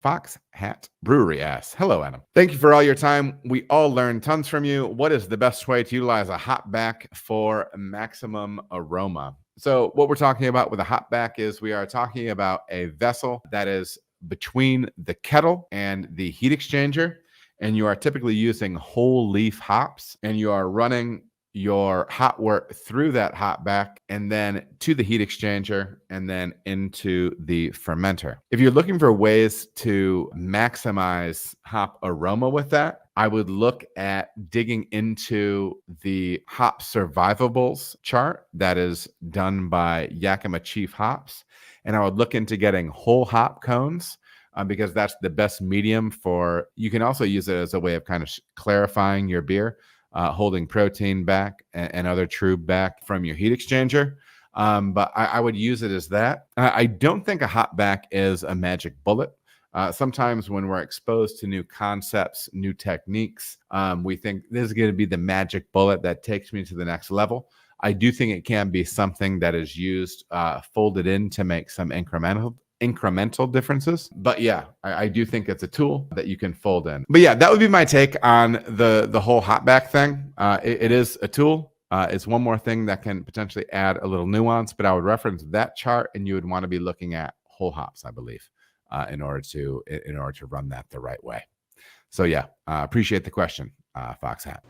Fox Hat Brewery asks, hello, Adam. Thank you for all your time. We all learned tons from you. What is the best way to utilize a hopback for maximum aroma? So what we're talking about with a hopback is we are talking about a vessel that is between the kettle and the heat exchanger, and you are typically using whole leaf hops, and you are running your hot work through that hopback and then to the heat exchanger and then into the fermenter. If you're looking for ways to maximize hop aroma with that, I would look at digging into the hop survivables chart that is done by Yakima Chief Hops. And I would look into getting whole hop cones because that's the best medium for, you can also use it as a way of kind of clarifying your beer. Holding protein back and other trube back from your heat exchanger. But I would use it as that. I don't think a hopback is a magic bullet. Sometimes when we're exposed to new concepts, new techniques, we think this is going to be the magic bullet that takes me to the next level. I do think it can be something that is used, folded in to make some incremental differences. But yeah, I do think it's a tool that you can fold in. But yeah, that would be my take on the whole hopback thing. It is a tool. It's one more thing that can potentially add a little nuance, but I would reference that chart and you would want to be looking at whole hops, I believe, in order to run that the right way. So yeah, appreciate the question, Fox Hat.